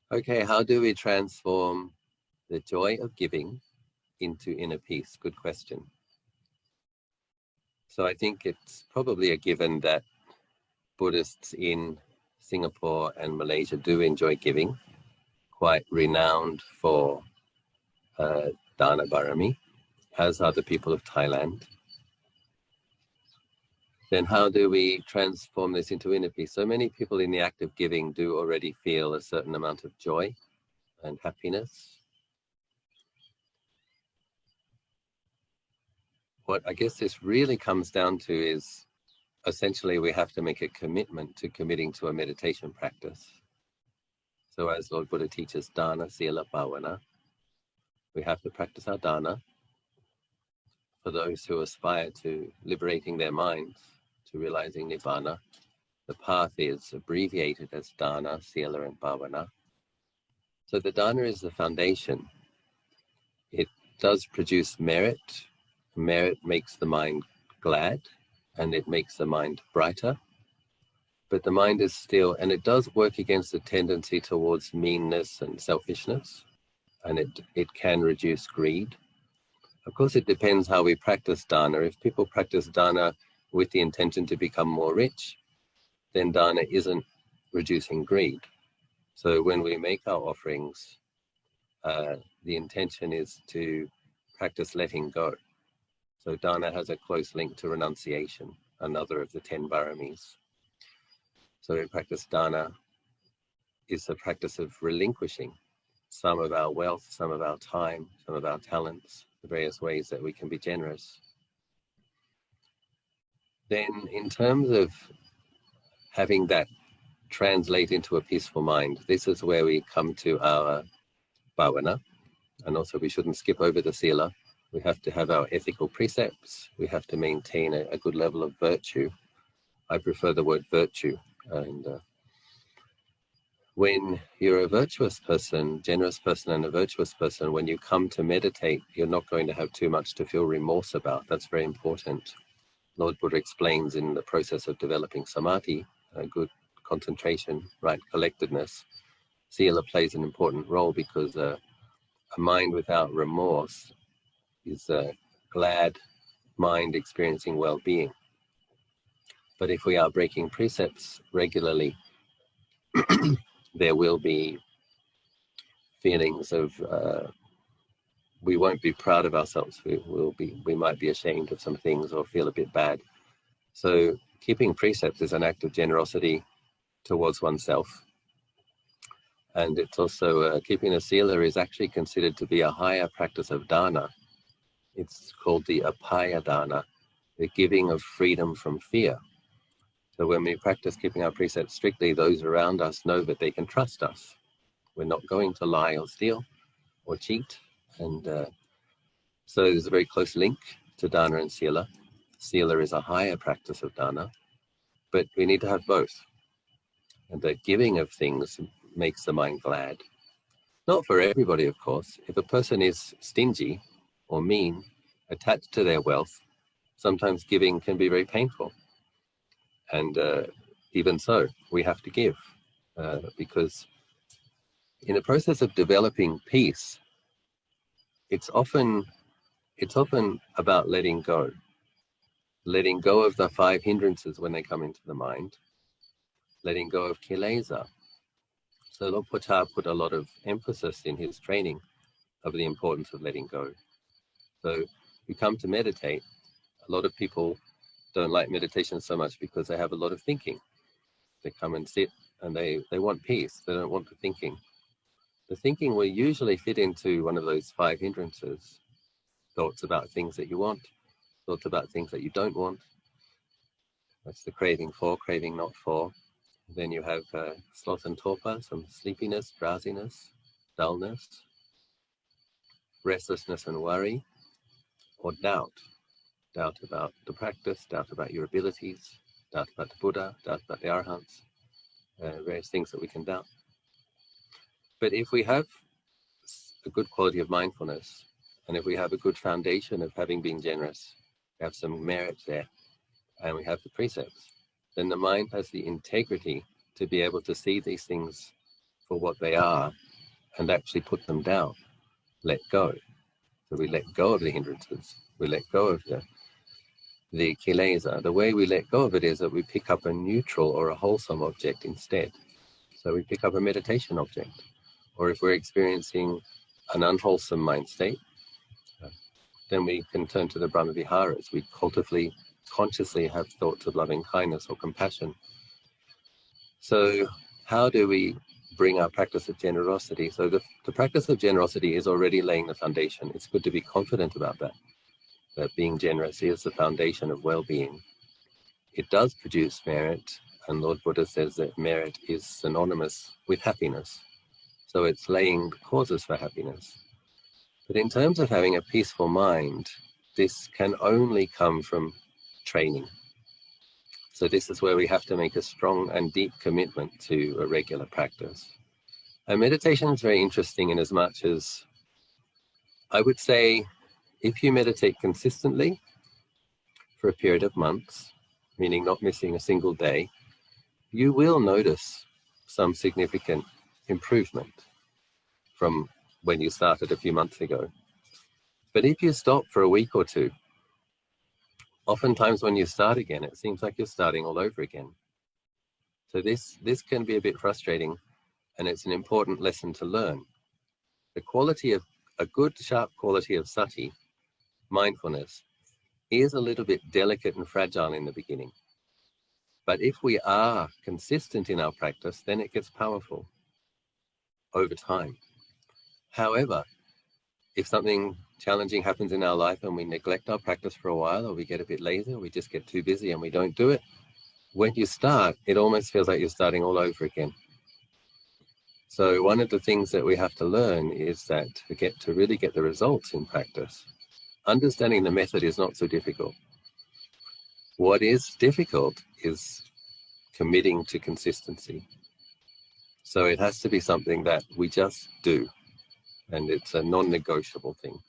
Okay, how do we transform the joy of giving into inner peace? Good question. So I think it's probably a given that Buddhists in Singapore and Malaysia do enjoy giving, quite renowned for dana barami, as are the people of Thailand. Then how do we transform this into inner peace? So many people in the act of giving do already feel a certain amount of joy and happiness. What I guess this really comes down to is essentially we have to make a commitment to committing to a meditation practice. So as Lord Buddha teaches, dana, sila, bhavana, we have to practice our dana. For those who aspire to liberating their minds, to realizing nibbana, the path is abbreviated as dana, sila, and bhavana. So the dana is the foundation. It does produce merit. Merit makes the mind glad, and it makes the mind brighter. But the mind is still, and it does work against the tendency towards meanness and selfishness, and it can reduce greed. Of course, it depends how we practice dana. If people practice dana with the intention to become more rich, then dana isn't reducing greed. So when we make our offerings, the intention is to practice letting go. So dana has a close link to renunciation, another of the 10 baramis. So we practice dana is the practice of relinquishing some of our wealth, some of our time, some of our talents, the various ways that we can be generous. Then in terms of having that translate into a peaceful mind, this is where we come to our bhavana. And also we shouldn't skip over the sila. We have to have our ethical precepts. We have to maintain a good level of virtue. I prefer the word virtue. And when you're a virtuous person, generous person and a virtuous person, when you come to meditate, you're not going to have too much to feel remorse about. That's very important. Lord Buddha explains in the process of developing samadhi, a good concentration, right, collectedness, sila plays an important role because a mind without remorse is a glad mind experiencing well-being. But if we are breaking precepts regularly, there will be feelings of we won't be proud of ourselves. We might be ashamed of some things or feel a bit bad. So keeping precepts is an act of generosity towards oneself. And it's also keeping a sila is actually considered to be a higher practice of dana. It's called the apaya dana, the giving of freedom from fear. So when we practice keeping our precepts strictly, those around us know that they can trust us. We're not going to lie or steal or cheat. And so there's a very close link to dana and sila. Sila is a higher practice of dana, but we need to have both. And the giving of things makes the mind glad. Not for everybody, of course. If a person is stingy or mean, attached to their wealth, sometimes giving can be very painful. And even so, we have to give because in the process of developing peace, it's often about letting go of the 5 hindrances when they come into the mind, letting go of kilesa. So Lord Buddha put a lot of emphasis in his training of the importance of letting go. So you come to meditate, a lot of people don't like meditation so much because they have a lot of thinking. They come and sit and they want peace. They don't want the thinking. The thinking will usually fit into one of those 5 hindrances. Thoughts about things that you want, thoughts about things that you don't want. That's the craving for, craving not for. Then you have sloth and torpor, some sleepiness, drowsiness, dullness, restlessness and worry, or doubt. Doubt about the practice, doubt about your abilities, doubt about the Buddha, doubt about the Arahants, various things that we can doubt. But if we have a good quality of mindfulness, and if we have a good foundation of having been generous, we have some merit there, and we have the precepts, then the mind has the integrity to be able to see these things for what they are and actually put them down, let go. So we let go of the hindrances, we let go of the kilesa. The way we let go of it is that we pick up a neutral or a wholesome object instead. So we pick up a meditation object. Or if we're experiencing an unwholesome mind state, then we can turn to the Brahma Viharas. We consciously have thoughts of loving kindness or compassion. So how do we bring our practice of generosity? So the practice of generosity is already laying the foundation. It's good to be confident about that being generous is the foundation of well-being. It does produce merit, and Lord Buddha says that merit is synonymous with happiness. So it's laying the causes for happiness. But in terms of having a peaceful mind, this can only come from training. So this is where we have to make a strong and deep commitment to a regular practice. And meditation is very interesting in as much as I would say if you meditate consistently for a period of months, meaning not missing a single day, you will notice some significant improvement from when you started a few months ago. But if you stop for a week or two, oftentimes when you start again, it seems like you're starting all over again. So this can be a bit frustrating, and it's an important lesson to learn. The quality of a good, sharp quality of sati, mindfulness, is a little bit delicate and fragile in the beginning. But if we are consistent in our practice, then it gets powerful over time. However, if something challenging happens in our life and we neglect our practice for a while, or we get a bit lazy, or we just get too busy and we don't do it, when you start, it almost feels like you're starting all over again. So one of the things that we have to learn is that to really get the results in practice, understanding the method is not so difficult. What is difficult is committing to consistency. So it has to be something that we just do, and it's a non-negotiable thing.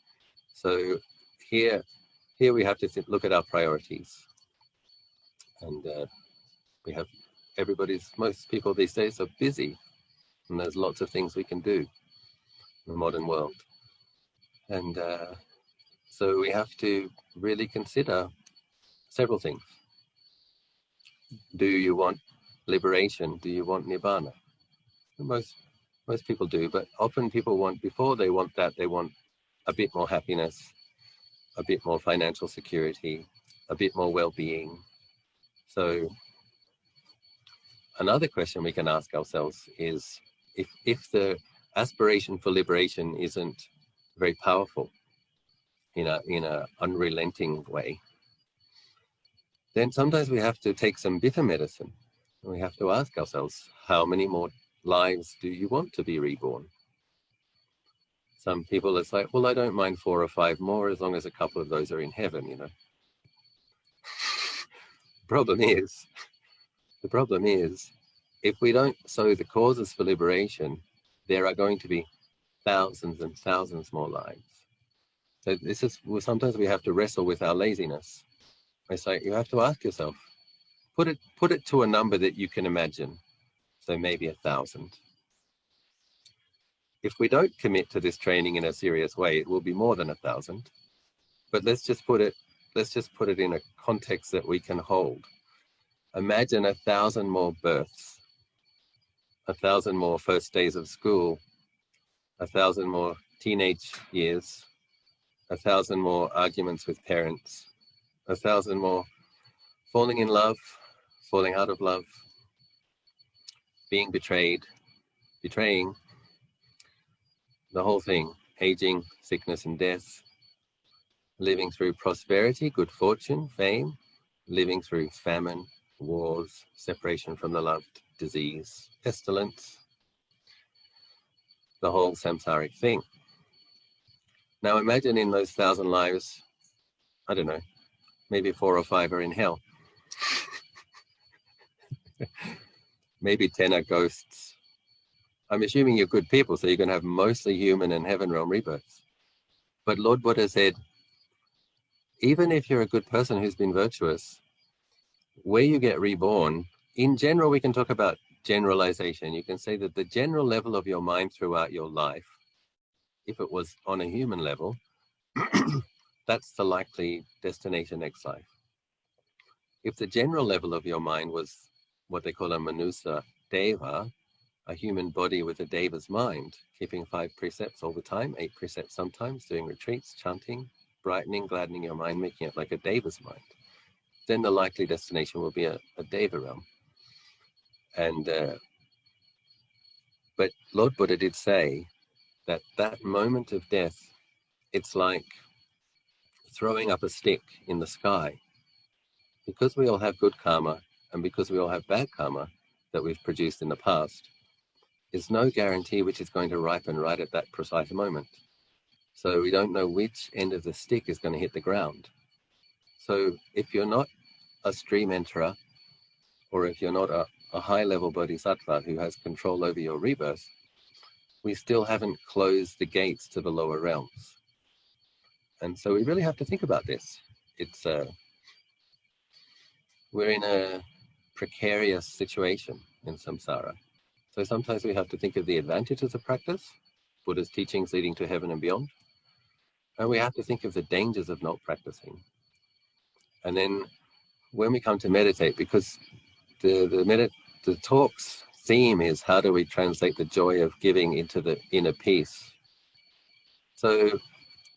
So here we have to look at our priorities, and most people these days are busy, and there's lots of things we can do in the modern world. And so we have to really consider several things. Do you want liberation? Do you want nibbana? Most people do, but often before they want that, they want a bit more happiness, a bit more financial security, a bit more well-being. So another question we can ask ourselves is, if the aspiration for liberation isn't very powerful in a unrelenting way, then sometimes we have to take some bitter medicine. And we have to ask ourselves, how many more lives do you want to be reborn? Some people, it's like, well, I don't mind 4 or 5 more as long as a couple of those are in heaven, The problem is, if we don't sow the causes for liberation, there are going to be thousands and thousands more lives. So sometimes we have to wrestle with our laziness. It's like you have to ask yourself, put it to a number that you can imagine. So maybe 1,000. If we don't commit to this training in a serious way, it will be more than 1,000. But let's just put it in a context that we can hold. Imagine 1,000 more births, 1,000 more first days of school, 1,000 more teenage years, 1,000 more arguments with parents, 1,000 more falling in love, falling out of love, being betrayed, betraying, the whole thing, aging, sickness and death, living through prosperity, good fortune, fame, living through famine, wars, separation from the loved, disease, pestilence, the whole samsaric thing. Now imagine in those 1,000 lives, I don't know, maybe 4 or 5 are in hell. Maybe 10 are ghosts. I'm assuming you're good people, so you're going to have mostly human and heaven realm rebirths. But Lord Buddha said, even if you're a good person who's been virtuous, where you get reborn, in general, we can talk about generalization. You can say that the general level of your mind throughout your life, if it was on a human level, that's the likely destination next life. If the general level of your mind was what they call a manusa deva, a human body with a deva's mind, keeping 5 precepts all the time, 8 precepts sometimes, doing retreats, chanting, brightening, gladdening your mind, making it like a deva's mind, then the likely destination will be a deva realm. And but Lord Buddha did say that that moment of death, it's like throwing up a stick in the sky. Because we all have good karma and because we all have bad karma that we've produced in the past, there's no guarantee which is going to ripen right at that precise moment. So we don't know which end of the stick is going to hit the ground. So if you're not a stream enterer, or if you're not a high-level bodhisattva who has control over your rebirth, we still haven't closed the gates to the lower realms. And so we really have to think about this. It's we're in a precarious situation in samsara. So sometimes we have to think of the advantages of practice, Buddha's teachings leading to heaven and beyond, and we have to think of the dangers of not practicing. And then when we come to meditate, because the talk's theme is how do we translate the joy of giving into the inner peace. So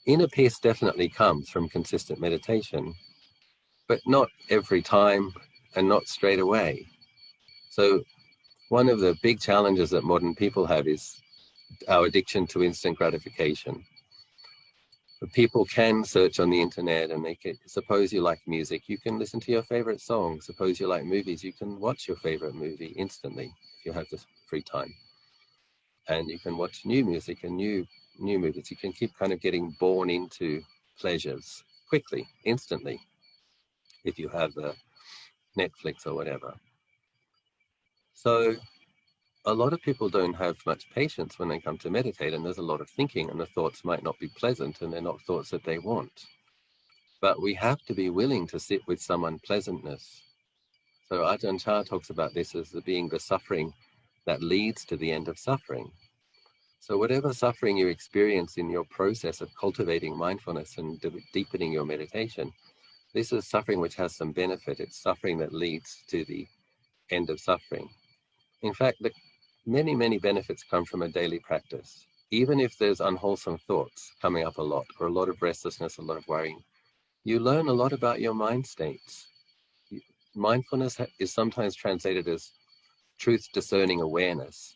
inner peace definitely comes from consistent meditation, but not every time and not straight away. So one of the big challenges that modern people have is our addiction to instant gratification. People can search on the internet and make it. Suppose you like music, you can listen to your favorite song. Suppose you like movies, you can watch your favorite movie instantly if you have this free time. And you can watch new music and new movies. You can keep kind of getting born into pleasures quickly, instantly, if you have Netflix or whatever. So a lot of people don't have much patience when they come to meditate, and there's a lot of thinking, and the thoughts might not be pleasant, and they're not thoughts that they want. But we have to be willing to sit with some unpleasantness. So Ajahn Chah talks about this as being the suffering that leads to the end of suffering. So whatever suffering you experience in your process of cultivating mindfulness and deepening your meditation, this is suffering which has some benefit. It's suffering that leads to the end of suffering. In fact, many, many benefits come from a daily practice. Even if there's unwholesome thoughts coming up a lot, or a lot of restlessness, a lot of worrying, you learn a lot about your mind states. Mindfulness is sometimes translated as truth discerning awareness.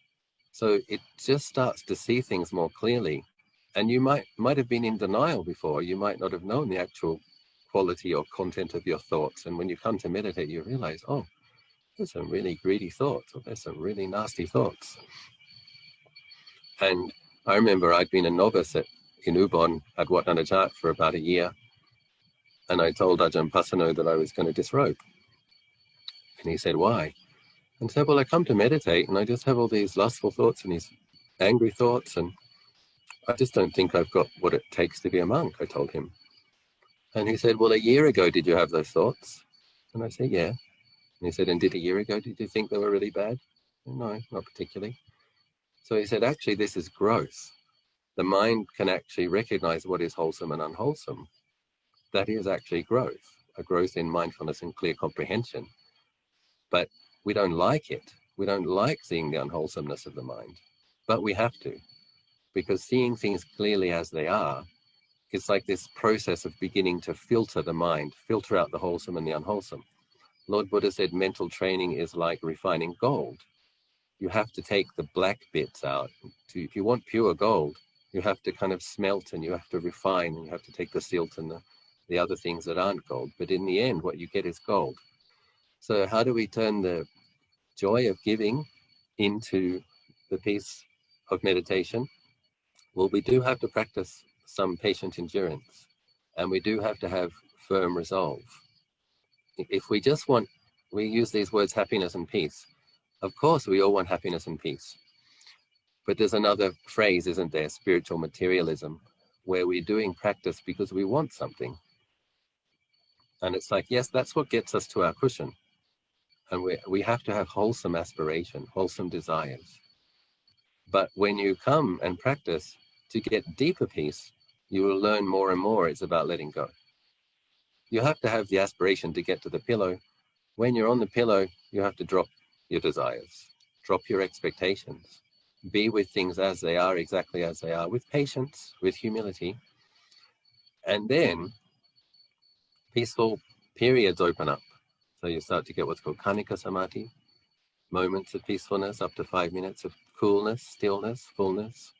So it just starts to see things more clearly. And you might have been in denial before. You might not have known the actual quality or content of your thoughts. And when you come to meditate, you realize, oh, there's some really greedy thoughts, or there's some really nasty thoughts. And I remember I'd been a novice in Ubon at Wat Nanajat for about a year. And I told Ajahn Pasano that I was going to disrobe. And he said, why? And I said, well, I come to meditate and I just have all these lustful thoughts and these angry thoughts. And I just don't think I've got what it takes to be a monk, I told him. And he said, well, a year ago, did you have those thoughts? And I said, yeah. And he said, and a year ago, did you think they were really bad? No, not particularly. So he said, actually, this is growth. The mind can actually recognize what is wholesome and unwholesome. That is actually growth, a growth in mindfulness and clear comprehension. But we don't like it. We don't like seeing the unwholesomeness of the mind, but we have to, because seeing things clearly as they are, it's like this process of beginning to filter the mind, filter out the wholesome and the unwholesome. Lord Buddha said mental training is like refining gold. You have to take the black bits out. If you want pure gold, you have to kind of smelt and you have to refine and you have to take the silt and the other things that aren't gold. But in the end, what you get is gold. So how do we turn the joy of giving into the peace of meditation? Well, we do have to practice some patient endurance, and we do have to have firm resolve. If we just want, we use these words happiness and peace. Of course, we all want happiness and peace. But there's another phrase, isn't there, spiritual materialism, where we're doing practice because we want something. And it's like, yes, that's what gets us to our cushion. And we have to have wholesome aspiration, wholesome desires. But when you come and practice to get deeper peace, you will learn more and more it's about letting go. You have to have the aspiration to get to the pillow. When you're on the pillow, you have to drop your desires, drop your expectations, be with things as they are, exactly as they are, with patience, with humility. And then peaceful periods open up. So you start to get what's called kanika samadhi, moments of peacefulness, up to 5 minutes of coolness, stillness, fullness.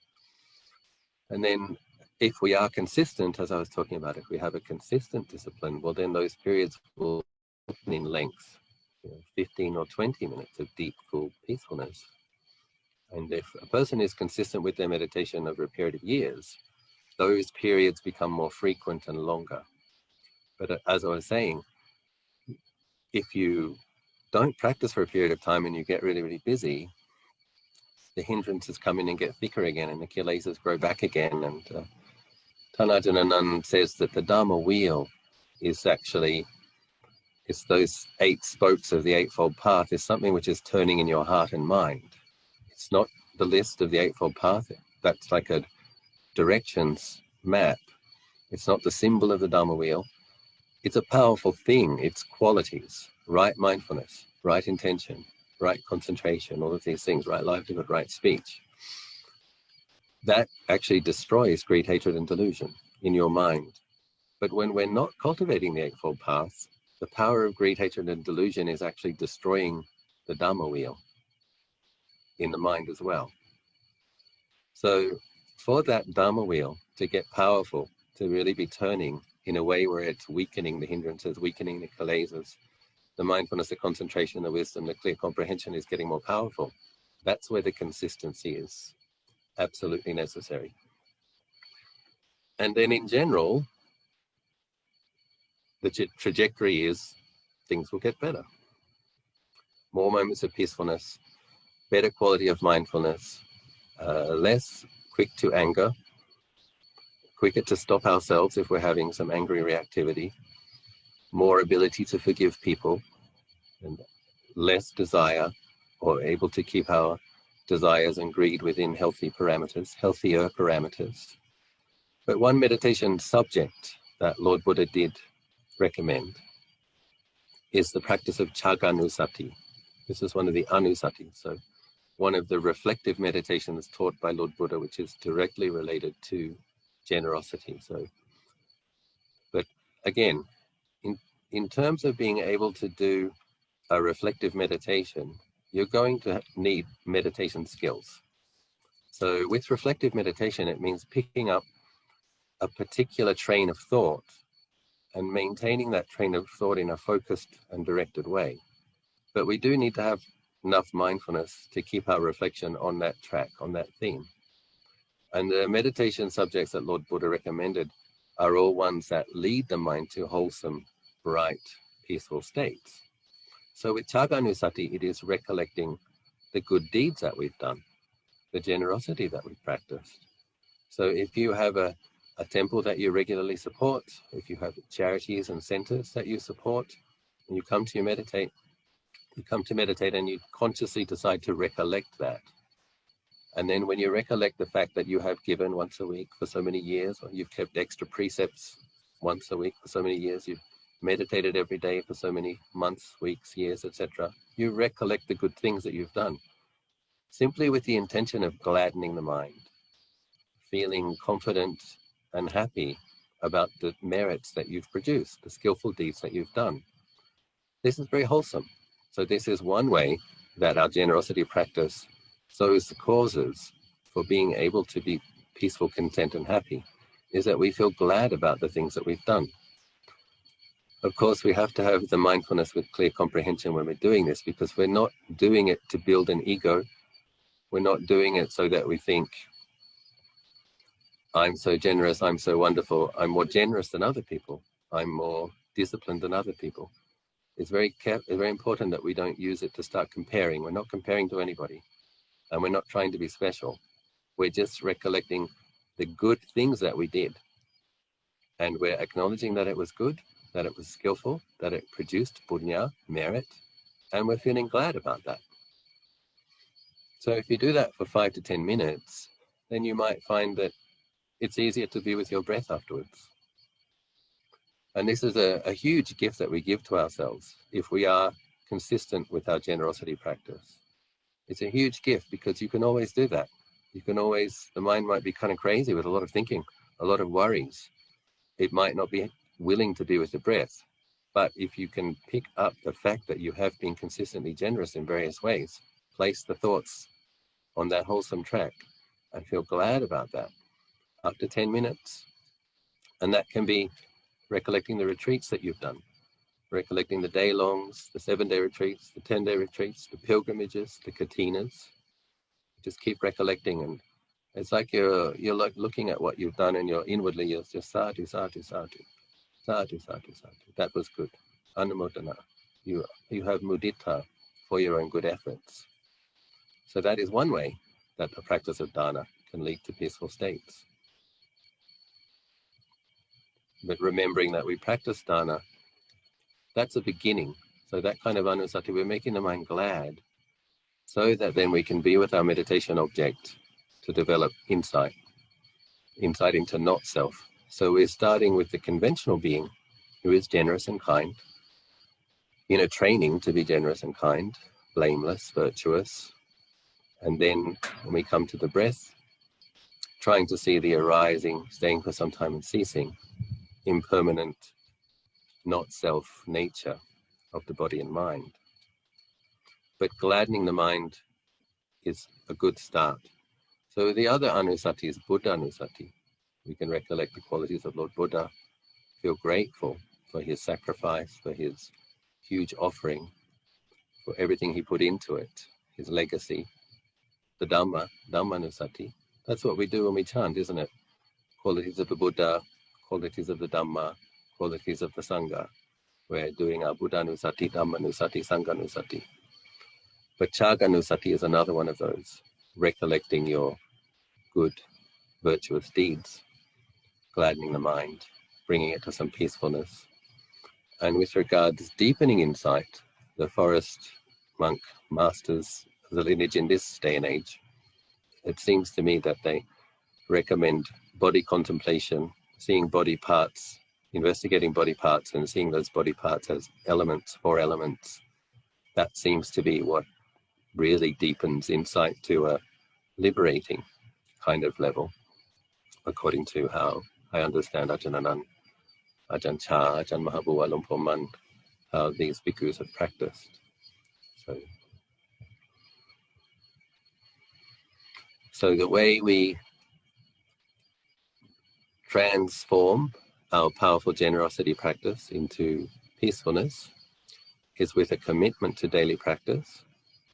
And then if we are consistent, as I was talking about, if we have a consistent discipline, well, then those periods will open in length, 15 or 20 minutes of deep, cool peacefulness. And if a person is consistent with their meditation over a period of years, those periods become more frequent and longer. But as I was saying, if you don't practice for a period of time and you get really, really busy, the hindrances come in and get thicker again, and the kilesas grow back again. And Tanajana Nun says that the Dharma wheel is actually, it's those 8 spokes of the Eightfold Path, is something which is turning in your heart and mind. It's not the list of the Eightfold Path. That's like a directions map. It's not the symbol of the Dharma wheel. It's a powerful thing. It's qualities, right mindfulness, right intention, right concentration, all of these things, right livelihood, right speech. That actually destroys greed, hatred, and delusion in your mind. But when we're not cultivating the Eightfold Path, the power of greed, hatred, and delusion is actually destroying the Dharma wheel in the mind as well. So for that Dharma wheel to get powerful, to really be turning in a way where it's weakening the hindrances, weakening the kilesas, the mindfulness, the concentration, the wisdom, the clear comprehension is getting more powerful. That's where the consistency is absolutely necessary. And then in general, the trajectory is things will get better. More moments of peacefulness, better quality of mindfulness, less quick to anger, quicker to stop ourselves if we're having some angry reactivity, more ability to forgive people, and less desire, or able to keep our desires and greed within healthy parameters, healthier parameters. But one meditation subject that Lord Buddha did recommend is the practice of chaganusati. This is one of the anusatis, so one of the reflective meditations taught by Lord Buddha, which is directly related to generosity. So, but again, in terms of being able to do a reflective meditation, you're going to need meditation skills. So with reflective meditation, it means picking up a particular train of thought and maintaining that train of thought in a focused and directed way. But we do need to have enough mindfulness to keep our reflection on that track, on that theme. And the meditation subjects that Lord Buddha recommended are all ones that lead the mind to wholesome, bright, peaceful states. So with chaganusati, it is recollecting the good deeds that we've done, the generosity that we've practiced. So if you have a temple that you regularly support, if you have charities and centers that you support, and you come to meditate and you consciously decide to recollect that. And then when you recollect the fact that you have given once a week for so many years, or you've kept extra precepts once a week for so many years, you've meditated every day for so many months, weeks, years, etc., you recollect the good things that you've done, simply with the intention of gladdening the mind, feeling confident and happy about the merits that you've produced, the skillful deeds that you've done. This is very wholesome. So this is one way that our generosity practice sows the causes for being able to be peaceful, content, and happy, is that we feel glad about the things that we've done. Of course, we have to have the mindfulness with clear comprehension when we're doing this, because we're not doing it to build an ego. We're not doing it so that we think, I'm so generous, I'm so wonderful, I'm more generous than other people, I'm more disciplined than other people. It's very important that we don't use it to start comparing. We're not comparing to anybody, and we're not trying to be special. We're just recollecting the good things that we did, and we're acknowledging that it was good, that it was skillful, that it produced punya, merit, and we're feeling glad about that. So if you do that for 5 to 10 minutes, then you might find that it's easier to be with your breath afterwards. And this is a huge gift that we give to ourselves if we are consistent with our generosity practice. It's a huge gift because you can always do that. You can always, the mind might be kind of crazy with a lot of thinking, a lot of worries. It might not be willing to be with the breath. But if you can pick up the fact that you have been consistently generous in various ways, place the thoughts on that wholesome track and feel glad about that after 10 minutes. And that can be recollecting the retreats that you've done, recollecting the day-longs, the 7-day retreats, the 10-day retreats, the pilgrimages, the katinas. Just keep recollecting, and it's like you're like looking at what you've done, and you're inwardly you're just sadhu, sadhu, sadhu, sadhu, sadhu, sadhu. That was good. Anumodana. You have mudita for your own good efforts. So that is one way that the practice of dana can lead to peaceful states. But remembering that we practice dana, that's a beginning. So that kind of anusati, we're making the mind glad so that then we can be with our meditation object to develop insight into not self. So we're starting with the conventional being who is generous and kind, training to be generous and kind, blameless, virtuous. And then when we come to the breath, trying to see the arising, staying for some time and ceasing, impermanent, not self nature of the body and mind. But gladdening the mind is a good start. So the other anusati is Buddha anusati. We can recollect the qualities of Lord Buddha, feel grateful for his sacrifice, for his huge offering, for everything he put into it, his legacy. The Dhamma anusati. That's what we do when we chant, isn't it? Qualities of the Buddha, qualities of the Dhamma, qualities of the Sangha. We're doing our Buddha anusati, Dhamma anusati, Sangha anusati. But Chaga anusati is another one of those, recollecting your good, virtuous deeds, gladdening the mind, bringing it to some peacefulness. And with regards deepening insight, the forest monk masters of the lineage in this day and age, it seems to me that they recommend body contemplation, seeing body parts, investigating body parts and seeing those body parts as elements, 4 elements. That seems to be what really deepens insight to a liberating kind of level, according to how I understand Ajahn Anan, Ajahn Chah, Ajahn Mahabua, Luang Por Man, how these bhikkhus have practiced. So the way we transform our powerful generosity practice into peacefulness is with a commitment to daily practice.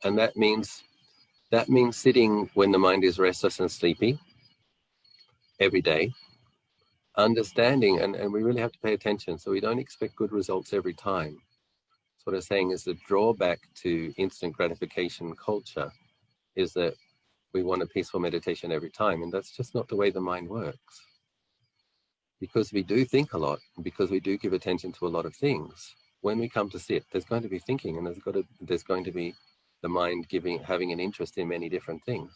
And that means sitting when the mind is restless and sleepy every day, understanding, and we really have to pay attention, so we don't expect good results every time. What I'm saying is the drawback to instant gratification culture is that we want a peaceful meditation every time, and that's just not the way the mind works. Because we do think a lot, because we do give attention to a lot of things, when we come to sit, there's going to be thinking, and there's going to be the mind having an interest in many different things.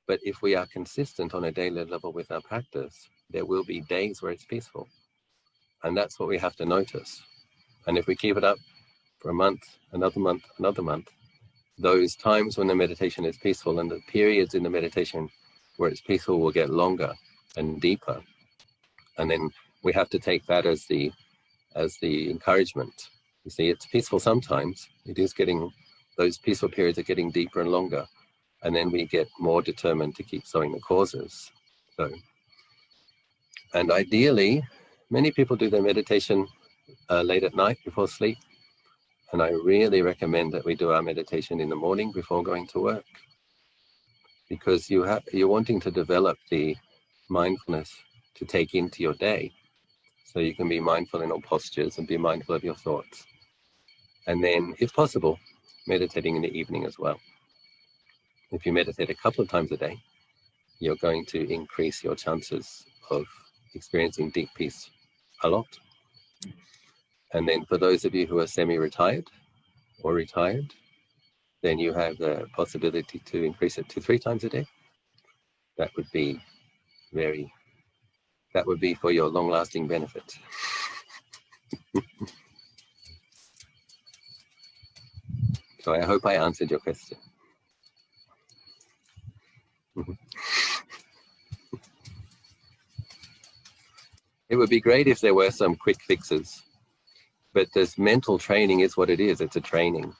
But if we are consistent on a daily level with our practice, there will be days where it's peaceful. And that's what we have to notice. And if we keep it up for a month, another month, those times when the meditation is peaceful and the periods in the meditation where it's peaceful will get longer and deeper. And then we have to take that as the encouragement. You see, it's peaceful sometimes. It is those peaceful periods are getting deeper and longer. And then we get more determined to keep sowing the causes. And ideally, many people do their meditation late at night before sleep. And I really recommend that we do our meditation in the morning before going to work. Because you're wanting to develop the mindfulness to take into your day. So you can be mindful in all postures and be mindful of your thoughts. And then, if possible, meditating in the evening as well. If you meditate a couple of times a day, you're going to increase your chances of experiencing deep peace a lot. And then for those of you who are semi-retired, or retired, then you have the possibility to increase it to 3 times a day. That would be for your long-lasting benefit. So I hope I answered your question. It would be great if there were some quick fixes, but this mental training is what it is. It's a training,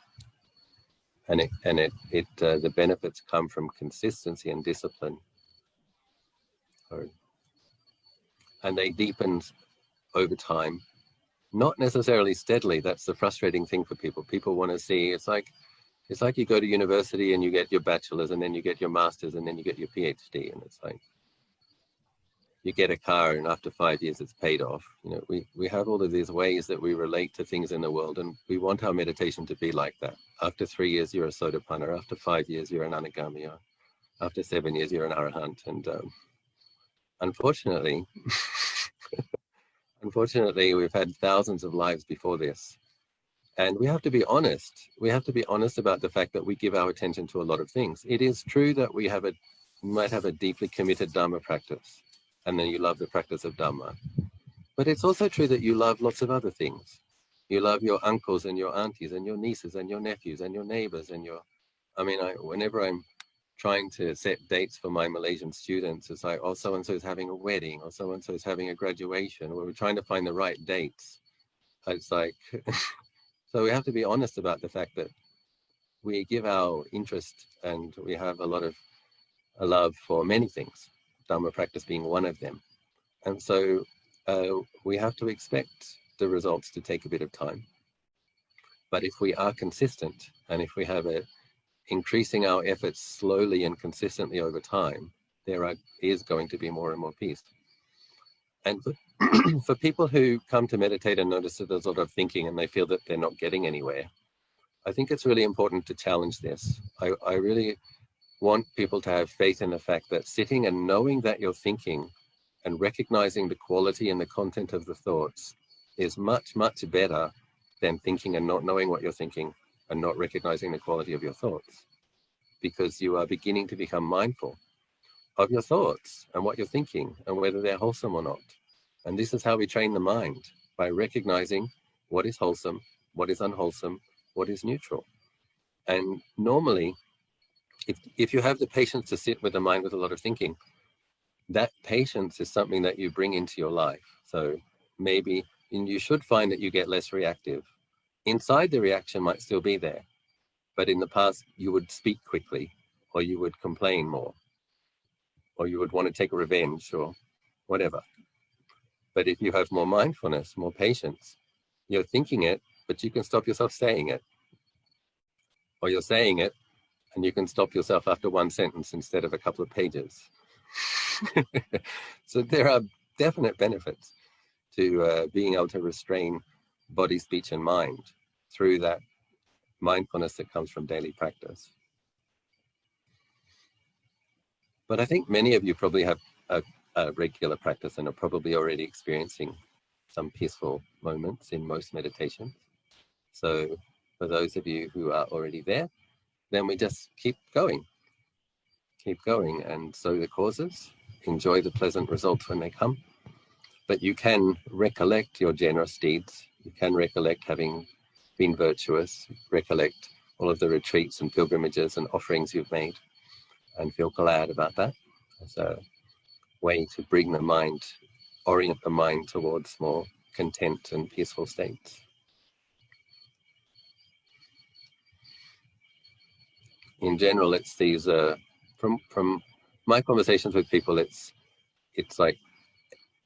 and the benefits come from consistency and discipline, and they deepen over time, not necessarily steadily. That's the frustrating thing for people. People want to see, it's like you go to university and you get your bachelor's, and then you get your master's, and then you get your PhD, and it's like you get a car and after 5 years it's paid off. You know, we have all of these ways that we relate to things in the world, and we want our meditation to be like that. After 3 years you're a Sotapanna, after 5 years you're an Anagami, after 7 years you're an Arahant. And unfortunately we've had thousands of lives before this, and we have to be honest. We have to be honest about the fact that we give our attention to a lot of things. It is true that we might have a deeply committed Dhamma practice, and then you love the practice of Dhamma. But it's also true that you love lots of other things. You love your uncles and your aunties and your nieces and your nephews and your neighbors and whenever I'm trying to set dates for my Malaysian students, it's like, oh, so-and-so is having a wedding, or so-and-so is having a graduation, or we're trying to find the right dates. It's like, so we have to be honest about the fact that we give our interest and we have a love for many things, Dhamma practice being one of them. And so we have to expect the results to take a bit of time. But if we are consistent, and if we have increasing our efforts slowly and consistently over time, there is going to be more and more peace. And for people who come to meditate and notice that there's a lot of thinking and they feel that they're not getting anywhere, I think it's really important to challenge this. I really want people to have faith in the fact that sitting and knowing that you're thinking and recognizing the quality and the content of the thoughts is much, much better than thinking and not knowing what you're thinking and not recognizing the quality of your thoughts, because you are beginning to become mindful of your thoughts and what you're thinking and whether they're wholesome or not. And this is how we train the mind, by recognizing what is wholesome, what is unwholesome, what is neutral. And normally, if you have the patience to sit with the mind with a lot of thinking, that patience is something that you bring into your life. So maybe, and you should find that you get less reactive. Inside, the reaction might still be there, but in the past you would speak quickly, or you would complain more, or you would want to take revenge or whatever. But if you have more mindfulness, more patience, you're thinking it, but you can stop yourself saying it. Or you're saying it, and you can stop yourself after one sentence instead of a couple of pages. So there are definite benefits to being able to restrain body, speech, and mind through that mindfulness that comes from daily practice. But I think many of you probably have a regular practice and are probably already experiencing some peaceful moments in most meditations. So for those of you who are already there, then we just keep going and sow the causes, enjoy the pleasant results when they come. But you can recollect your generous deeds. You can recollect having been virtuous, recollect all of the retreats and pilgrimages and offerings you've made, and feel glad about that as a way to bring the mind, orient the mind towards more content and peaceful states. In general, it's these, from my conversations with people, it's like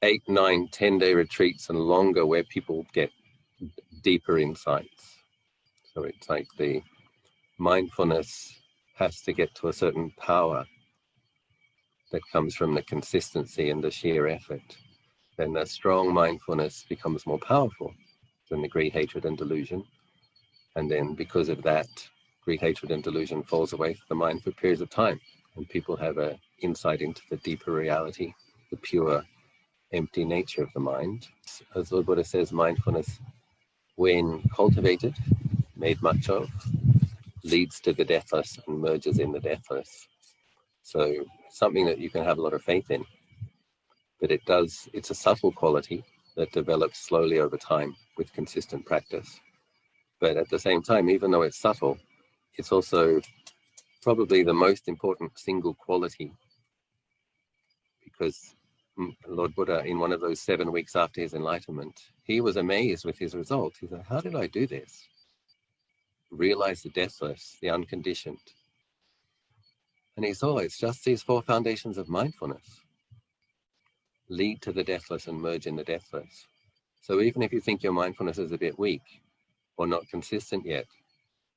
8, 9, 10-day retreats and longer where people get deeper insights. So it's like the mindfulness has to get to a certain power that comes from the consistency and the sheer effort. Then the strong mindfulness becomes more powerful than the greed, hatred, and delusion. And then because of that, greed, hatred, and delusion falls away from the mind for periods of time. And people have an insight into the deeper reality, the pure, empty nature of the mind. As the Buddha says, mindfulness, when cultivated, made much of, leads to the deathless and merges in the deathless. So something that you can have a lot of faith in, but it's a subtle quality that develops slowly over time with consistent practice. But at the same time, even though it's subtle, it's also probably the most important single quality, because Lord Buddha, in one of those 7 weeks after his enlightenment, he was amazed with his results. He said, how did I do this? Realize the deathless, the unconditioned. And he saw it's just these 4 foundations of mindfulness lead to the deathless and merge in the deathless. So even if you think your mindfulness is a bit weak or not consistent yet,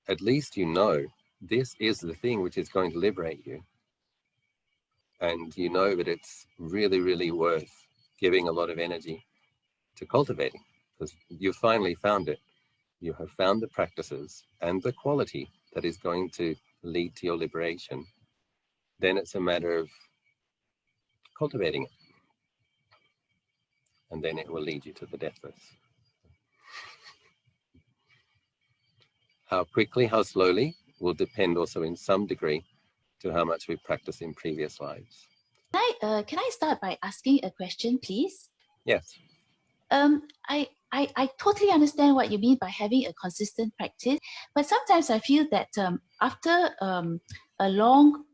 at least you know this is the thing which is going to liberate you. And you know that it's really, really worth giving a lot of energy to cultivating, because you've finally found it. You have found the practices and the quality that is going to lead to your liberation. Then it's a matter of cultivating it. And then it will lead you to the deathless. How quickly, how slowly will depend also in some degree to how much we've practiced in previous lives. Can I start by asking a question, please? Yes. I totally understand what you mean by having a consistent practice, but sometimes I feel that after a long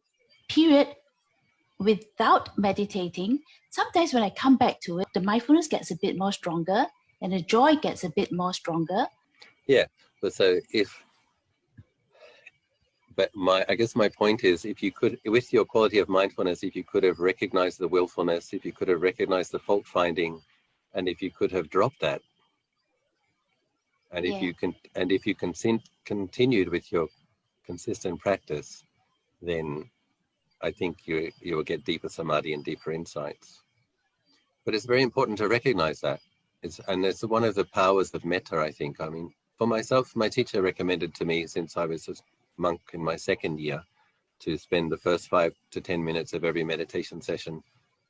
period without meditating, sometimes when I come back to it, the mindfulness gets a bit more stronger and the joy gets a bit more stronger. Yeah, but so I guess my point is, if you could, with your quality of mindfulness, if you could have recognized the willfulness, if you could have recognized the fault finding, and if you could have dropped that, and if you can, and if you continued with your consistent practice, then I think you will get deeper samadhi and deeper insights. But it's very important to recognize that. And it's one of the powers of metta, I think. I mean, for myself, my teacher recommended to me since I was a monk in my 2nd year to spend the first 5 to 10 minutes of every meditation session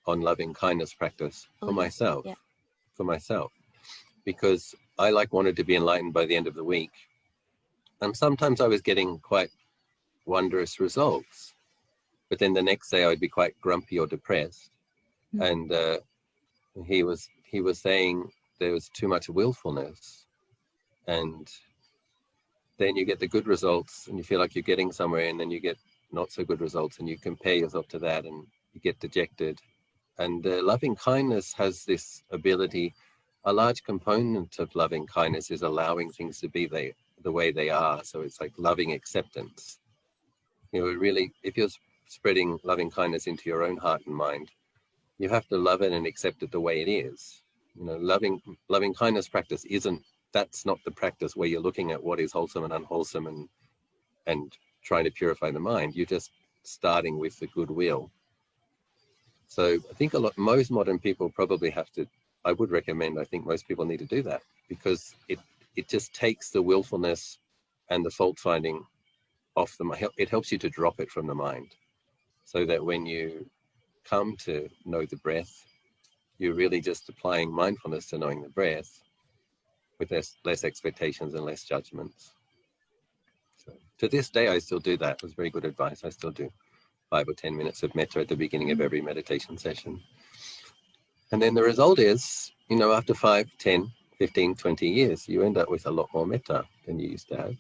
on loving kindness practice for myself, because I wanted to be enlightened by the end of the week. And sometimes I was getting quite wondrous results, but then the next day I'd be quite grumpy or depressed. And he was saying there was too much willfulness, and then you get the good results and you feel like you're getting somewhere, and then you get not so good results and you compare yourself to that and you get dejected. And loving kindness has this ability. A large component of loving kindness is allowing things to be the way they are. So it's like loving acceptance. You know, really, if you're spreading loving kindness into your own heart and mind, you have to love it and accept it the way it is. You know, loving kindness practice that's not the practice where you're looking at what is wholesome and unwholesome and trying to purify the mind. You're just starting with the goodwill. So I think most modern people probably I would recommend, I think most people need to do that, because it just takes the willfulness and the fault finding off the mind. It helps you to drop it from the mind, so that when you come to know the breath, you're really just applying mindfulness to knowing the breath with less expectations and less judgments. So to this day, I still do that. It was very good advice. I still do 5 or 10 minutes of metta at the beginning of every meditation session. And then the result is, you know, after 5, 10, 15, 20 years, you end up with a lot more metta than you used to have.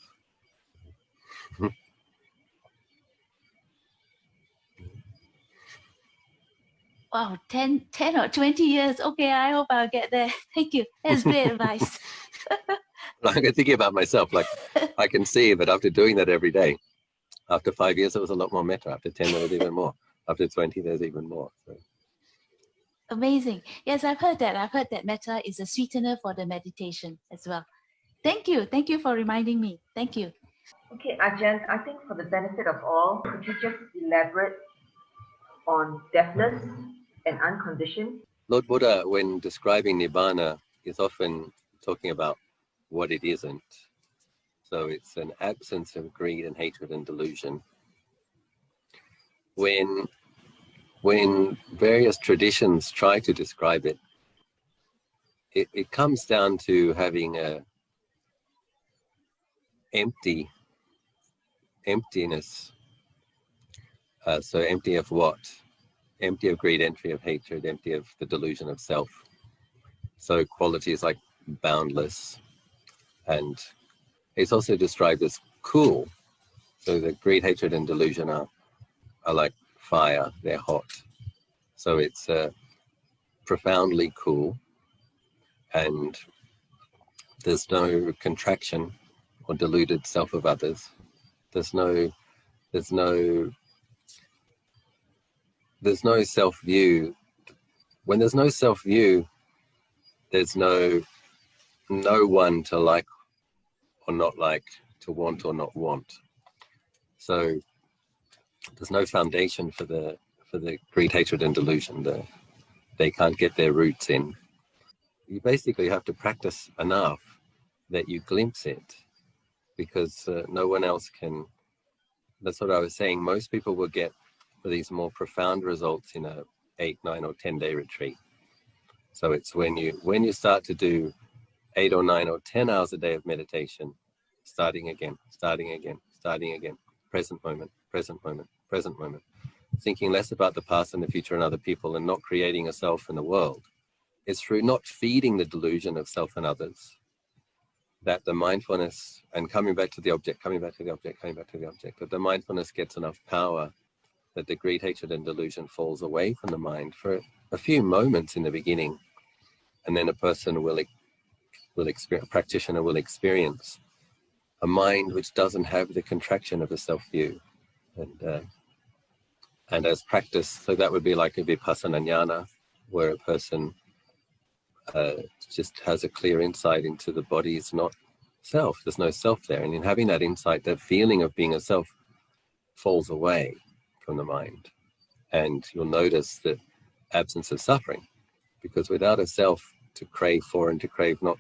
Wow, 10 or 20 years. Okay, I hope I'll get there. Thank you. That's great advice. I'm thinking about myself, I can see that after doing that every day, after 5 years, there was a lot more metta. After 10, there was even more. After 20, there's even more. So. Amazing. Yes, I've heard that. I've heard that metta is a sweetener for the meditation as well. Thank you. Thank you for reminding me. Thank you. Okay, Ajahn, I think for the benefit of all, could you just elaborate on deathless and unconditioned? Lord Buddha, when describing Nibbana, is often talking about what it isn't. So it's an absence of greed and hatred and delusion. When various traditions try to describe it, it comes down to having emptiness. So empty of what? Empty of greed, empty of hatred, empty of the delusion of self. So qualities like boundless, and it's also described as cool. So the greed, hatred, and delusion are like fire, they're hot. So it's profoundly cool, and there's no contraction or deluded self of others. There's no self-view. When there's no self-view, there's no one to like or not like, to want or not want. So there's no foundation for the greed, hatred, and delusion. They can't get their roots in. You basically have to practice enough that you glimpse it, because no one else can. That's what I was saying. Most people will get these more profound results in a 8, 9, or 10-day retreat. So it's when you start to do 8 or 9 or 10 hours a day of meditation, starting again, present moment, thinking less about the past and the future and other people, and not creating a self in the world. It's through not feeding the delusion of self and others that the mindfulness, and coming back to the object, that the mindfulness gets enough power that the greed, hatred, and delusion falls away from the mind for a few moments in the beginning, and then a person will experience, a practitioner will experience a mind which doesn't have the contraction of a self-view, and as practice, so that would be like a vipassana jnana, where a person just has a clear insight into the body is not self. There's no self there, and in having that insight, the feeling of being a self falls away from the mind, and you'll notice the absence of suffering, because without a self to crave for and to crave not,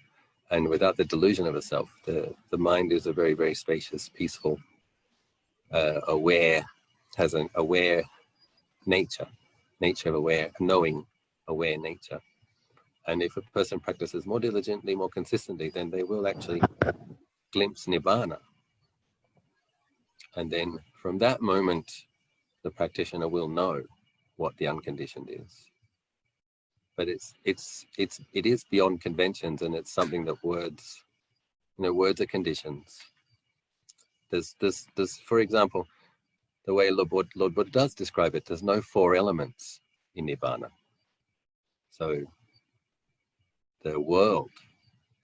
and without the delusion of a self, the mind is a very, very spacious, peaceful, aware, has an aware nature of aware, knowing, aware nature. And if a person practices more diligently, more consistently, then they will actually glimpse nibbana. And then from that moment, the practitioner will know what the unconditioned is. But it is beyond conventions, and it's something that words are conditions. There's for example, the way Lord Buddha does describe it, there's no 4 elements in nibbana. So the world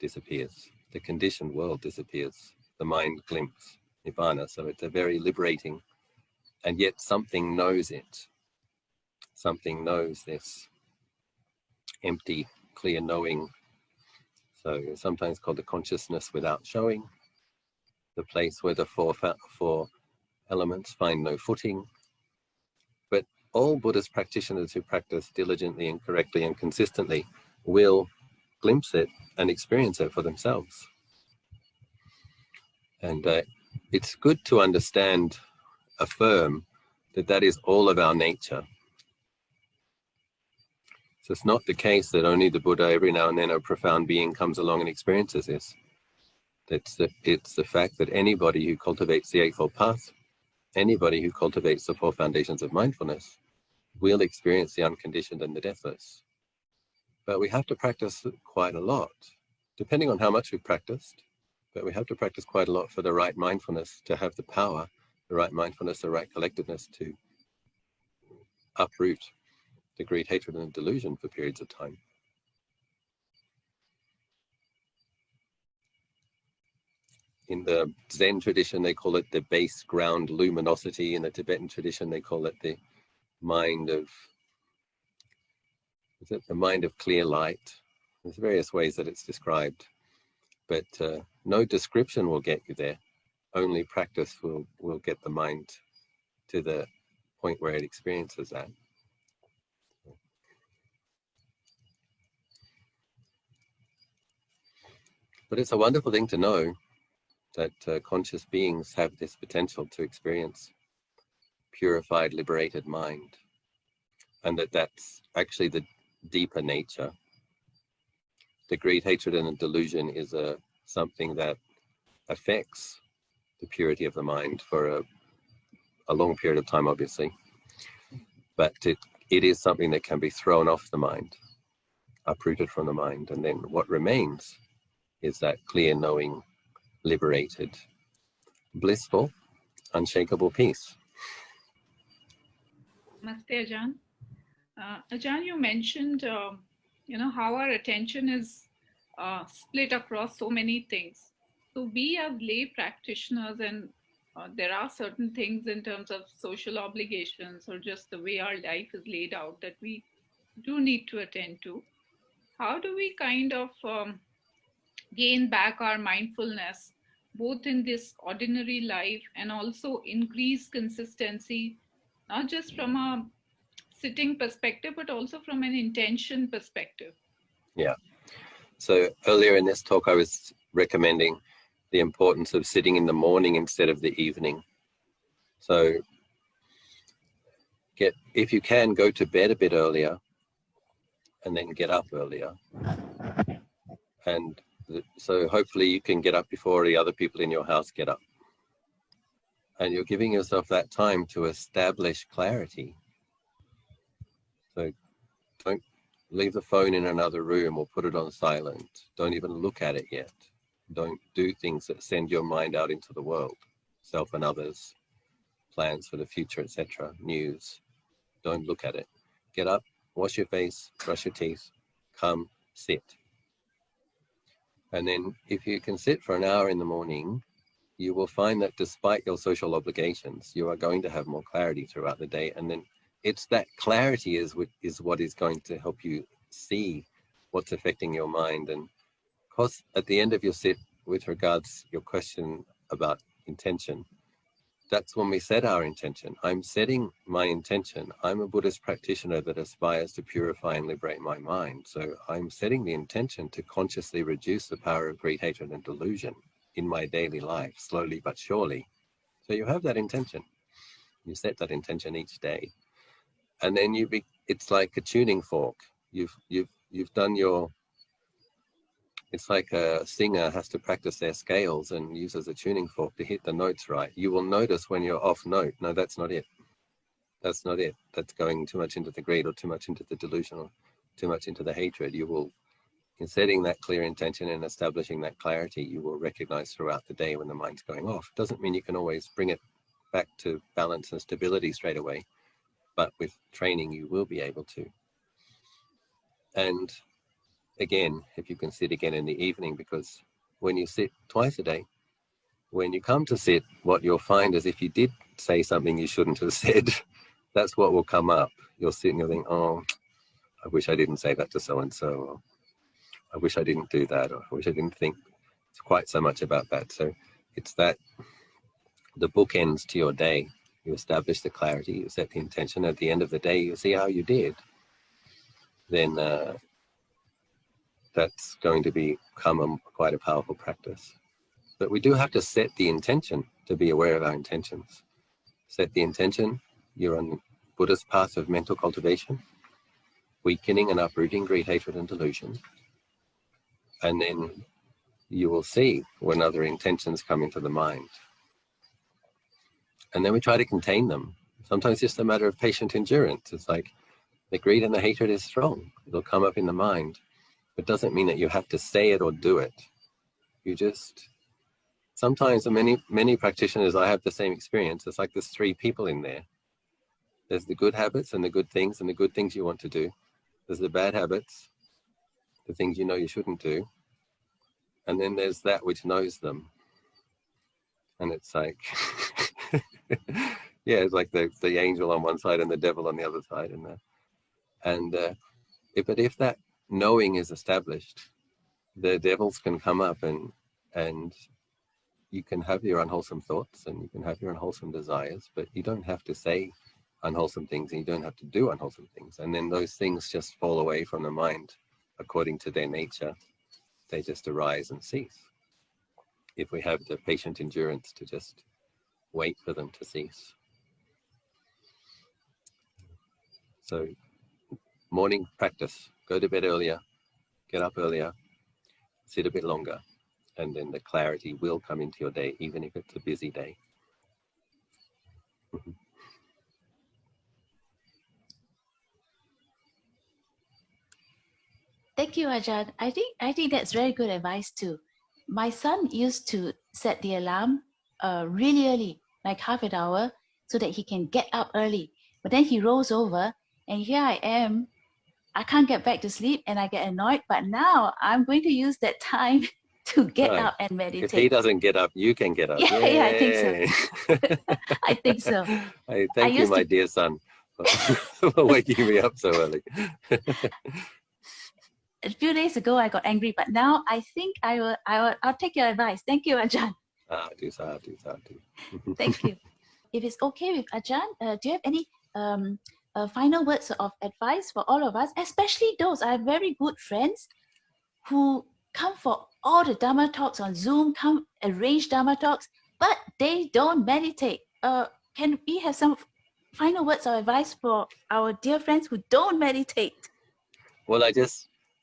disappears, the conditioned world disappears, the mind glimpses nibbana. So it's a very liberating, and yet something knows it. Something knows this empty, clear knowing. So sometimes called the consciousness without showing, the place where the four elements find no footing. But all Buddhist practitioners who practice diligently and correctly and consistently will glimpse it and experience it for themselves. And it's good to understand, affirm that is all of our nature. So it's not the case that only the Buddha, every now and then a profound being comes along and experiences this. It's the fact that anybody who cultivates the Eightfold Path, anybody who cultivates the 4 foundations of mindfulness, will experience the unconditioned and the deathless. But we have to practice quite a lot, depending on how much we've practiced. But we have to practice quite a lot for the right mindfulness to have the power, the right mindfulness, the right collectedness to uproot the greed, hatred, and delusion for periods of time. In the Zen tradition, they call it the base ground luminosity. In the Tibetan tradition, they call it the mind of clear light. There's various ways that it's described, but no description will get you there. Only practice will get the mind to the point where it experiences that. But it's a wonderful thing to know that conscious beings have this potential to experience purified, liberated mind, and that's actually the deeper nature. The greed, hatred, and delusion is something that affects the purity of the mind for a long period of time, obviously. But it is something that can be thrown off the mind, uprooted from the mind. And then what remains is that clear, knowing, liberated, blissful, unshakable peace. Namaste, Ajahn. Ajahn, you mentioned, how our attention is split across so many things. So we as lay practitioners, and there are certain things in terms of social obligations or just the way our life is laid out that we do need to attend to. How do we kind of gain back our mindfulness, both in this ordinary life and also increase consistency, not just from a sitting perspective, but also from an intention perspective? Yeah. So earlier in this talk, I was recommending the importance of sitting in the morning instead of the evening. So if you can, go to bed a bit earlier and then get up earlier. And so hopefully you can get up before the other people in your house get up. And you're giving yourself that time to establish clarity. So don't leave the phone in another room or put it on silent. Don't even look at it yet. Don't do things that send your mind out into the world, self and others, plans for the future, etc., news. Don't look at it. Get up, wash your face, brush your teeth, come, sit. And then if you can sit for an hour in the morning, you will find that despite your social obligations, you are going to have more clarity throughout the day. And then it's that clarity is what is going to help you see what's affecting your mind. And of course, at the end of your sit, with regards your question about intention, that's when we set our intention. I'm setting my intention. I'm a Buddhist practitioner that aspires to purify and liberate my mind. So I'm setting the intention to consciously reduce the power of greed, hatred, and delusion in my daily life, slowly but surely. So you have that intention. You set that intention each day. And then it's like a tuning fork. You've done your, it's like a singer has to practice their scales and uses a tuning fork to hit the notes right. You will notice when you're off note, no, that's not it. That's not it. That's going too much into the greed or too much into the delusion or too much into the hatred. You will, in setting that clear intention and establishing that clarity, you will recognize throughout the day when the mind's going off. Doesn't mean you can always bring it back to balance and stability straight away, but with training, you will be able to. And again, if you can sit again in the evening, because when you sit twice a day, when you come to sit, what you'll find is if you did say something you shouldn't have said, that's what will come up. You'll sit and you'll think, oh, I wish I didn't say that to so-and-so, or I wish I didn't do that, or I wish I didn't think quite so much about that. So it's that the bookends to your day. You establish the clarity, you set the intention. At the end of the day, you see how you did. Then that's going to become quite a powerful practice. But we do have to set the intention to be aware of our intentions. Set the intention, you're on Buddhist path of mental cultivation, weakening and uprooting greed, hatred, and delusion. And then you will see when other intentions come into the mind. And then we try to contain them. Sometimes it's just a matter of patient endurance. It's like the greed and the hatred is strong. It'll come up in the mind. It doesn't mean that you have to say it or do it. You just, sometimes many practitioners, I have the same experience. It's like there's three people in there. There's the good habits and the good things you want to do. There's the bad habits, the things you know you shouldn't do. And then there's that which knows them. And it's like, yeah, it's like the angel on one side and the devil on the other side. But if that knowing is established, the devils can come up and you can have your unwholesome thoughts and you can have your unwholesome desires, but you don't have to say unwholesome things and you don't have to do unwholesome things. And then those things just fall away from the mind according to their nature. They just arise and cease. If we have the patient endurance to just wait for them to cease. So morning practice, go to bed earlier, get up earlier, sit a bit longer, and then the clarity will come into your day, even if it's a busy day. Thank you, Ajahn. I think that's very good advice too. My son used to set the alarm really early, like half an hour, so that he can get up early. But then he rolls over, and here I am. I can't get back to sleep, and I get annoyed. But now I'm going to use that time to get Right. up and meditate. If he doesn't get up, you can get up. Yeah, I think so. Yay. I think so. I thank you, used my to- dear son, for waking me up so early. A few days ago, I got angry, but now I think I'll take your advice. Thank you, Ajahn. Sadhu. Thank you. If it's okay with Ajahn, do you have any final words of advice for all of us, especially those I have very good friends who come for all the Dharma talks on Zoom, come arrange Dharma talks, but they don't meditate. Can we have some final words of advice for our dear friends who don't meditate? Well,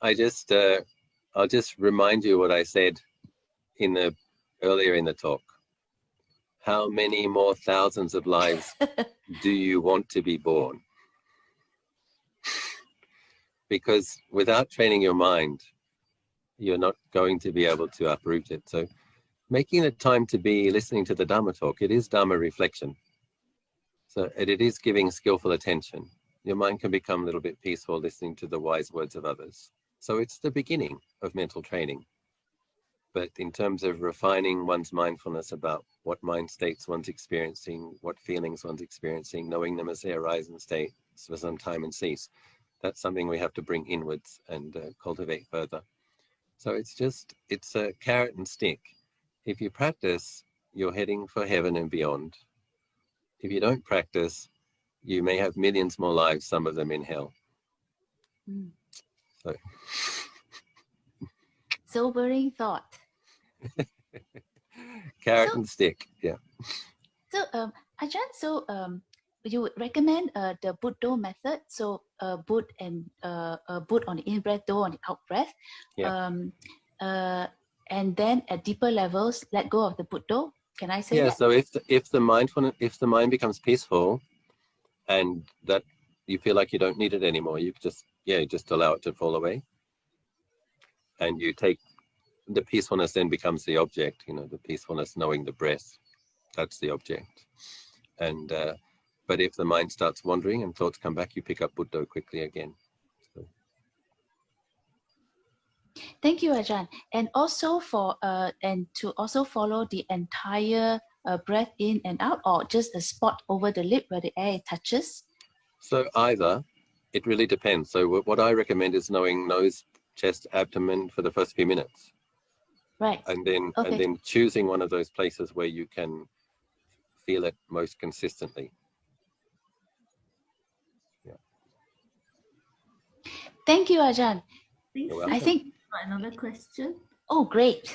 I'll just remind you what I said earlier in the talk. How many more thousands of lives do you want to be born? Because without training your mind, you're not going to be able to uproot it. So making the time to be listening to the Dhamma talk, it is Dhamma reflection. So it is giving skillful attention. Your mind can become a little bit peaceful listening to the wise words of others. So it's the beginning of mental training. But in terms of refining one's mindfulness about what mind states one's experiencing, what feelings one's experiencing, knowing them as they arise and stay for some time and cease, that's something we have to bring inwards and cultivate further. So it's a carrot and stick. If you practice, you're heading for heaven and beyond. If you don't practice, you may have millions more lives, some of them in hell. So. Sobering thought. Carrot and stick, yeah. So, Ajahn, you would recommend the Buddho method? So, Bud and Bud on the in breath, Do on the out breath. Yeah. And then at deeper levels, let go of the Buddho. Can I say that? Yeah. So if the mind becomes peaceful, and that you feel like you don't need it anymore, you just allow it to fall away, and you take the peacefulness then becomes the object. The peacefulness, knowing the breath, that's the object. And but if the mind starts wandering and thoughts come back, you pick up Buddho quickly again. So. Thank you, Ajahn. And also to also follow the entire breath in and out, or just a spot over the lip where the air touches? So either, it really depends. So what I recommend is knowing nose, chest, abdomen for the first few minutes. Right. And then choosing one of those places where you can feel it most consistently. Yeah. Thank you, Ajahn. You're welcome. I think another question. Oh, great.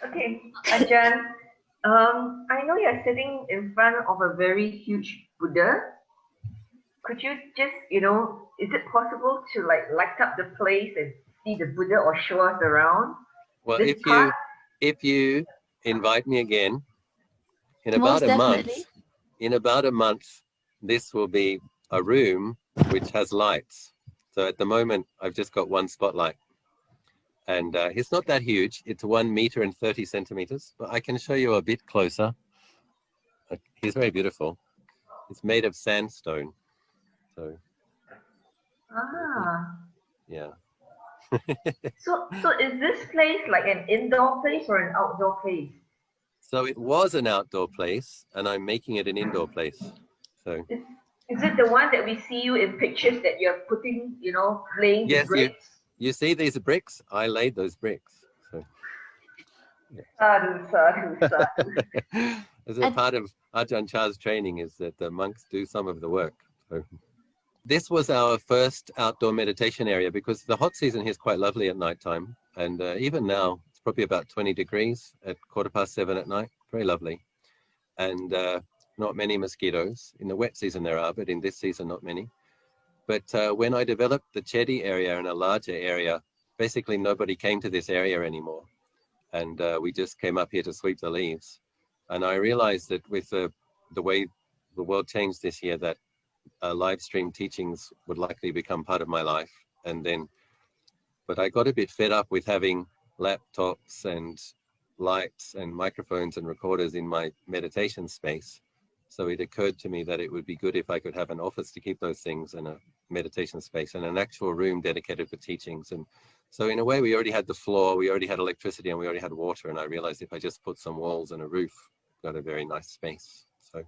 Okay, Ajahn, I know you're sitting in front of a very huge Buddha. Could you just, is it possible to light up the place and see the Buddha or show us around? Well, This if you invite me again in Most about a month, definitely. this will be a room which has lights. So at the moment, I've just got one spotlight, and it's not that huge. It's 1 meter and 30 centimeters, but I can show you a bit closer. He's very beautiful. It's made of sandstone. So. Yeah. So is this place like an indoor place or an outdoor place? So it was an outdoor place, and I'm making it an indoor place. So. Is it the one that we see you in pictures that you're putting, laying the bricks? You see these bricks? I laid those bricks. So. Yeah. Sadhu. As a part of Ajahn Chah's training is that the monks do some of the work. So. This was our first outdoor meditation area because the hot season here is quite lovely at nighttime. And even now, it's probably about 20 degrees at 7:15 at night. Very lovely. And not many mosquitoes. In the wet season there are, but in this season, not many. But when I developed the Chedi area in a larger area, basically nobody came to this area anymore. and we just came up here to sweep the leaves. And I realized that with the way the world changed this year, that live stream teachings would likely become part of my life. And then, but I got a bit fed up with having laptops and lights and microphones and recorders in my meditation space. So it occurred to me that it would be good if I could have an office to keep those things, and a meditation space, and an actual room dedicated for teachings. And so in a way, we already had the floor, we already had electricity, and we already had water. And I realized if I just put some walls and a roof, got a very nice space. So,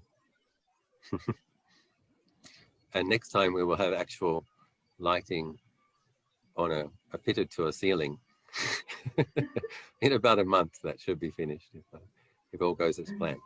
and next time we will have actual lighting on a fitted to a ceiling. In about a month, that should be finished if all goes as planned.